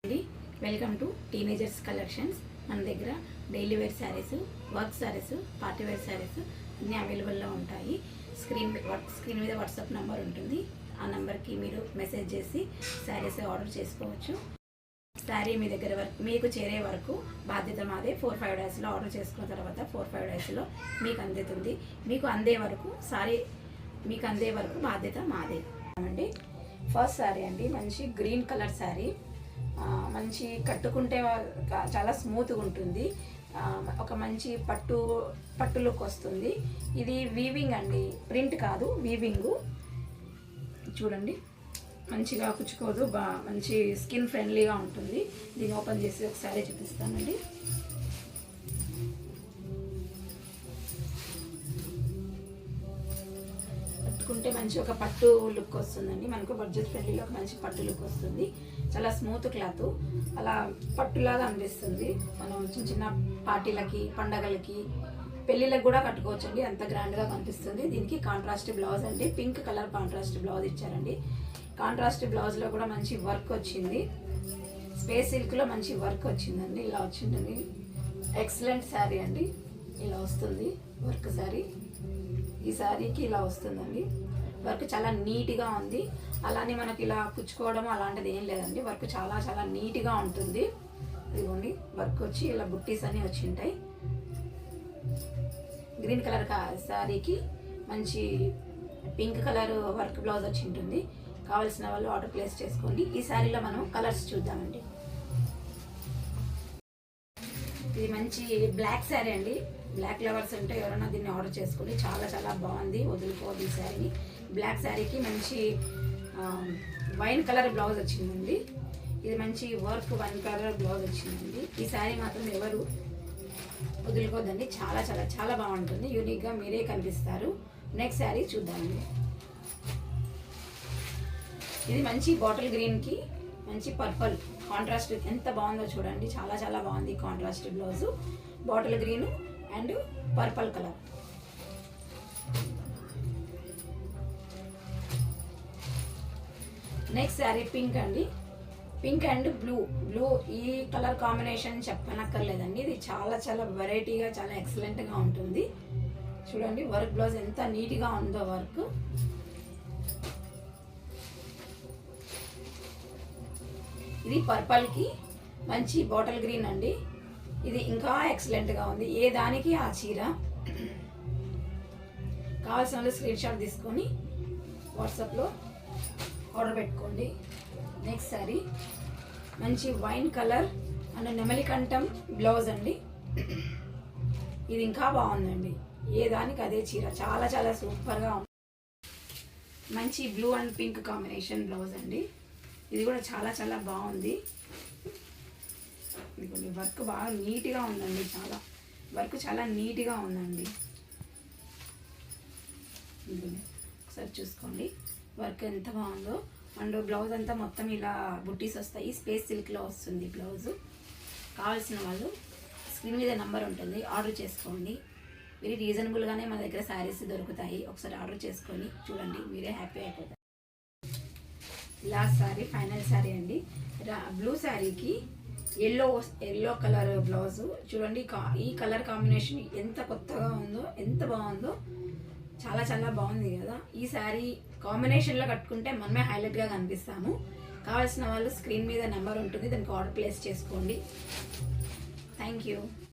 అండి, welcome to teenagers collections. మన దగ్గర daily wear saris, work saris, party wear saris అన్నీ అవైలబుల్లో ఉంటాయి. స్క్రీన్ మీద వాట్సాప్ నెంబర్ ఉంటుంది. ఆ నెంబర్కి మీరు మెసేజ్ చేసి శారీస్ ఆర్డర్ చేసుకోవచ్చు. శారీ మీ దగ్గర మీకు చేరే వరకు బాధ్యత మాదే. 4-5 డేస్లో ఆర్డర్ చేసుకున్న తర్వాత 4-5 డేస్లో మీకు అందుతుంది. మీకు అందే వరకు బాధ్యత మాదే అండి. ఫస్ట్ శారీ అండి, మంచి గ్రీన్ కలర్ శారీ. మంచి కట్టుకుంటే చాలా స్మూత్గా ఉంటుంది. ఒక మంచి పట్టు లుక్ వస్తుంది. ఇది వీవింగ్ అండి, ప్రింట్ కాదు, వీవింగ్. చూడండి, మంచిగా కుచ్చుకోదు, మంచి స్కిన్ ఫ్రెండ్లీగా ఉంటుంది. దీన్ని ఓపెన్ చేసి ఒకసారి చూపిస్తానండి. కట్టుకుంటే మంచి ఒక పట్టు లుక్ వస్తుందండి. మనకు బడ్జెట్ ఫ్రెండ్లీలో ఒక మంచి పట్టు లుక్ వస్తుంది. చాలా స్మూత్ క్లాత్, అలా పట్టులాగా అనిపిస్తుంది. మనం చిన్న చిన్న పార్టీలకి, పండగలకి, పెళ్ళిళ్ళకి కూడా కట్టుకోవచ్చండి. అంత గ్రాండ్గా కనిపిస్తుంది. దీనికి కాంట్రాస్ట్ బ్లౌజ్ అండి, పింక్ కలర్ కాంట్రాస్ట్ బ్లౌజ్ ఇచ్చారండి. కాంట్రాస్ట్ బ్లౌజ్లో కూడా మంచి వర్క్ వచ్చింది. స్పేస్ సిల్క్లో మంచి వర్క్ వచ్చిందండి. ఇలా వచ్చిందండి. ఎక్సలెంట్ శారీ అండి. ఇలా వస్తుంది వర్క్ శారీ. ఈ శారీకి ఇలా వస్తుందండి. వర్క్ చాలా నీట్గా ఉంది. అలానే మనకి ఇలా కుచ్చుకోవడం అలాంటిది ఏం లేదండి. వర్క్ చాలా చాలా నీట్గా ఉంటుంది. ఇదిగోండి, వర్క్ వచ్చి ఇలా బుట్టీస్ అన్నీ వచ్చి ఉంటాయి. గ్రీన్ కలర్ శారీకి మంచి పింక్ కలర్ వర్క్ బ్లౌజ్ వచ్చి ఉంటుంది. కావాల్సిన వాళ్ళు ఆర్డర్ ప్లేస్ చేసుకోండి. ఈ శారీలో మనం కలర్స్ చూద్దామండి. ఇది మంచి బ్లాక్ శారీ అండి. బ్లాక్ లవర్స్ ఉంటే ఎవరైనా దీన్ని ఆర్డర్ చేసుకోండి. చాలా చాలా బాగుంది, వదులుకోవద్దు ఈ శారీని. బ్లాక్ శారీకి మంచి వైన్ కలర్ బ్లౌజ్ వచ్చిందండి. ఇది మంచి వర్క్ వైన్ కలర్ బ్లౌజ్ వచ్చిందండి. ఈ శారీ మాత్రం ఎవరు వదులుకోవద్దండి. చాలా చాలా చాలా బాగుంటుంది. యూనిక్గా మీరే కనిపిస్తారు. నెక్స్ట్ శారీ చూద్దామండి. ఇది మంచి బాటిల్ గ్రీన్కి మంచి పర్పుల్ కాంట్రాస్ట్ ఎంత బాగుందో చూడండి. చాలా చాలా బాగుంది contrast blouse. Bottle green and purple colour. Next sari pink అండి. పింక్ అండ్ బ్లూ ఈ కలర్ కాంబినేషన్ చెప్పనక్కర్లేదండి. ఇది చాలా చాలా వెరైటీగా, చాలా ఎక్సలెంట్గా ఉంటుంది. చూడండి, వర్క్ బ్లౌజ్ ఎంత నీట్గా ఉందో వర్క్. ఇది పర్పుల్కి మంచి బాటిల్ గ్రీన్ అండి. ఇది ఇంకా ఎక్సలెంట్గా ఉంది. ఏ దానికి ఆ చీర. కావాల్సిన వాళ్ళు స్క్రీన్ షాట్ తీసుకొని వాట్సాప్లో ఆర్డర్ పెట్టుకోండి. నెక్స్ట్ శారీ మంచి వైన్ కలర్ అండ్ నెమలికంఠం బ్లౌజ్ అండి. ఇది ఇంకా బాగుందండి. ఏ దానికి అదే చీర. చాలా చాలా సూపర్గా ఉంది. మంచి blue and pink combination blouse అండి. ఇది కూడా చాలా చాలా బాగుంది. ఇదిగోండి, వర్క్ బాగా నీట్గా ఉందండి. వర్క్ చాలా నీట్గా ఉందండి. ఇదిగోండి, ఒకసారి చూసుకోండి వర్క్ ఎంత బాగుందో. అండ్ బ్లౌజ్ అంతా మొత్తం ఇలా బుట్టీస్ వస్తాయి. స్పేస్ సిల్క్లో వస్తుంది బ్లౌజు. కావాల్సిన వాళ్ళు స్క్రీన్ మీద నెంబర్ ఉంటుంది, ఆర్డర్ చేసుకోండి. వెరీ రీజనబుల్గానే మన దగ్గర శారీస్ దొరుకుతాయి. ఒకసారి ఆర్డర్ చేసుకొని చూడండి, మీరే హ్యాపీ అయిపోతారు. లాస్ట్ శారీ, ఫైనల్ శారీ అండి. బ్లూ శారీకి ఎల్లో కలర్ బ్లౌజు. చూడండి, ఈ కలర్ కాంబినేషన్ ఎంత కొత్తగా ఉందో, ఎంత బాగుందో. చాలా చాలా బాగుంది కదా. ఈ శారీ కాంబినేషన్లో కట్టుకుంటే మనమే హైలైట్గా కనిపిస్తాము. కావాల్సిన వాళ్ళు స్క్రీన్ మీద నెంబర్ ఉంటుంది, దానికి ఆర్డర్ ప్లేస్ చేసుకోండి. Thank you.